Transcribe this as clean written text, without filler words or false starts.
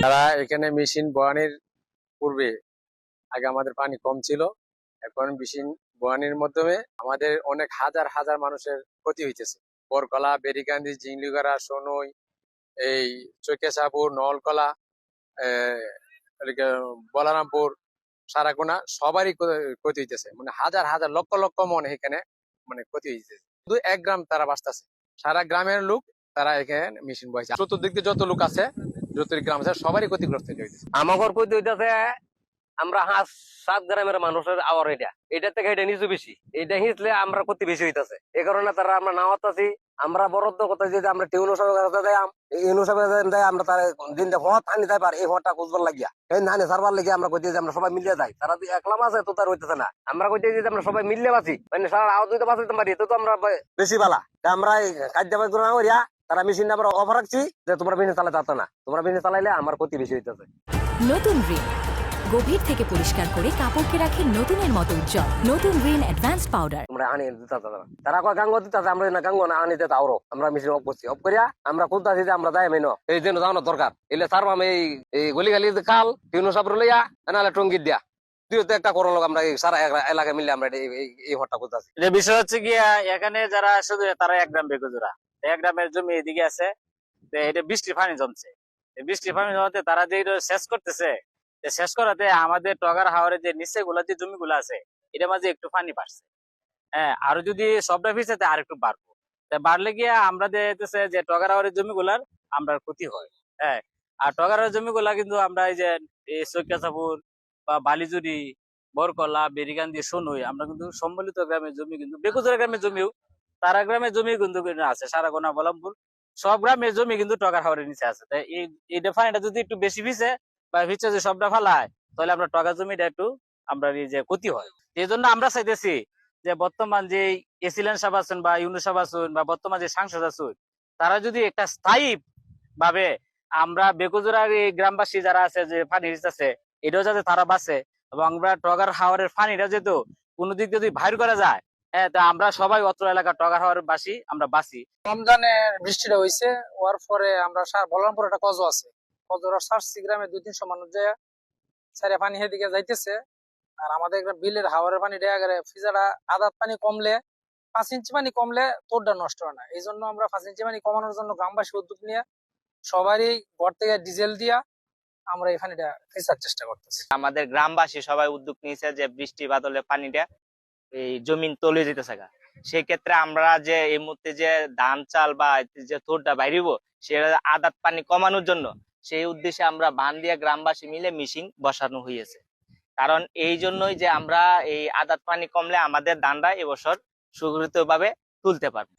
তারা এখানে মেশিন বয়ানির পূর্বে আগে আমাদের পানি কম ছিল, এখন মেশিন বয়ানির মাধ্যমে আমাদের অনেক হাজার হাজার মানুষের ক্ষতি হইতেছে। বরকলা, বেরিকান্দি, জিংলিগড়া, সোনই, এই চৈকেশাপুর, নলকলা, বলারামপুর, সারাকোনা সবারই ক্ষতি হইতেছে। মানে হাজার হাজার লক্ষ লক্ষ মন এখানে মানে ক্ষতি হইতেছে। শুধু এক গ্রাম তারা বাঁচতেছে, সারা গ্রামের লোক তারা এখানে মেশিন বইছে। চতুর্দিক দিয়ে যত লোক আছে, যত গ্রাম আছে সবারই ক্ষতিগ্রস্ত হইতেছে। আমার ক্ষতি হইতেছে আমরা 5-7 গ্রামের মানুষের আওয়ার এটা থেকে এটা নিচু বেশি, এটা হিঁচলে আমরা ক্ষতি বেশি হইতেছে। এই কারণে তারা আমরা নাওয়াত আছি, আমরা বরাদ্দ কথা যদি আমরা টিউন আমরা তার দিন হট আনি যাই পার এই হটটা খুঁজবার লাগিয়া এই ধানে সারবার লাগিয়ে আমরা কইতে আমরা সবাই মিলিয়ে যাই। তারা একলা মাসে তো তার হইতেছে না, আমরা কইতে যে আমরা সবাই মিললে বাঁচি, মানে সারা আওয়াজ দিতে বাঁচাইতে পারি তো আমরা বেশি বালা। আমরা কার্যবাহী করে না করিয়া তারা মেশিন আমরা অফ রাখছি যে তোমরা বিজনেস চালাতে পারতো না, তোমরা বিজনেস চালাইলে আমার ক্ষতি বেশি হইতেছে। নতুন রিন গভীর থেকে পরিষ্কার করে কাপড়কে রাখে নতুনের মতো উজ্জ্বল। নতুন রিন অ্যাডভান্সড পাউডার। আমরা আনি দিতে তারা কয় গাঙ্গ দিতে আমরা না গাঙ্গ না আনি দিতে আরো আমরা মেশিন অফ করছি, অফ করিয়া আমরা খুঁজতেছি যে আমরা যাই মেন এই জন্য যাওয়ানো দরকার। এলে সার আমি এই গলি গালি খাল তিন সাপড় লইয়া নাহলে টঙ্গিত দিয়া দুইতে একটা করো লোক আমরা সারা এলাকায় মিলে আমরা এই হটটা খুঁজতেছি। যে বিষয় হচ্ছে গিয়া এখানে যারা শুধু তারা 1 গ্রাম বেগুজুরা, 1 গ্রামের জমি এদিকে আছে, এটা বৃষ্টির পানি জমছে। বৃষ্টির পানি জমাতে তারা যে শেষ করতেছে, শেষ করাতে আমাদের টগার হাওরের যে নিচে গুলা যে জমিগুলো আছে এটার মাঝে একটু পানি বাড়ছে। হ্যাঁ, আরো যদি সবটা ভিজে আর একটু বাড়বো, বাড়লে গিয়ে আমরা দেখতেছে যে টগার হাওরের জমিগুলার আমরা ক্ষতি হয়। হ্যাঁ, আর টগার হাওরের জমিগুলা কিন্তু আমরা এই যে চৈকাচাপুর বা বালিজুরি, বরকলা, বেরিকান্দি, সোনই আমরা কিন্তু সম্মিলিত গ্রামের জমি, কিন্তু বেকুজরা গ্রামের জমিও, তারা গ্রামের জমি কিন্তু আছে, সারাগোনা, বলামপুর সব গ্রামের জমি কিন্তু টগার হাওরের নিচে আছে। তাই এই পানিটা যদি একটু বেশি ভিজে বা ভিজে যে সবটা ফালায় তাহলে আমরা টগা জমিটা একটু আমরা যে ক্ষতি হয়। এই জন্য আমরা চাইতেছি যে বর্তমান যে এসিলেন সাহেব আছেন বা ইউনুস সাহেব আছেন বা বর্তমান যে সাংসদ আছেন তারা যদি একটা স্থায়ী ভাবে আমরা বেকুজুরা এই গ্রামবাসী যারা আছে যে পানি আছে এটাও যাতে তারা বাঁচে, এবং আমরা টগার হাওরের পানিটা যেহেতু কোনো দিক যদি বাইর করা যায়, হ্যাঁ, তা আমরা সবাই অত্র এলাকা টগার হাওরের বাসী আমরা বাঁচি। রমজানের বৃষ্টিটা হয়েছে, হওয়ার পরে আমরা বলরামপুর একটা কজ আছে, কজরা সারসি গ্রামে 200-300 মানুষ যায় সারে পানি সেদিকে যাইতেছে। আর আমাদের বিলের হাওয়ারের পানি ডেয়াগারে ফিজাটা আদাত পানি কমলে 5 ইঞ্চি পানি কমলে তোরটা নষ্ট হয় না। এই জন্য আমরা 5 ইঞ্চি পানি কমানোর জন্য গ্রামবাসী উদ্যোগ নিয়ে সবারই ঘর থেকে ডিজেল দিয়া আমরা এই পানিটা ফেসার চেষ্টা করতেছি। আমাদের গ্রামবাসী সবাই উদ্যোগ নিয়েছে যে বৃষ্টি বাদলে পানিটা এই জমিন তলে যেতেছে। সেই ক্ষেত্রে আমরা যে এই মুহূর্তে যে ধান চাল বা যে তোরটা বাইরিব সেটা আদাত পানি কমানোর জন্য সেই উদ্দেশ্যে আমরা বান দিয়ে গ্রামবাসী মিলে মেশিন বসানো হয়েছে। কারণ এই জন্যই যে আমরা এই আদাত পানি কমলে আমাদের ধানটা এবছর সুগঠিতভাবে তুলতে পারবো।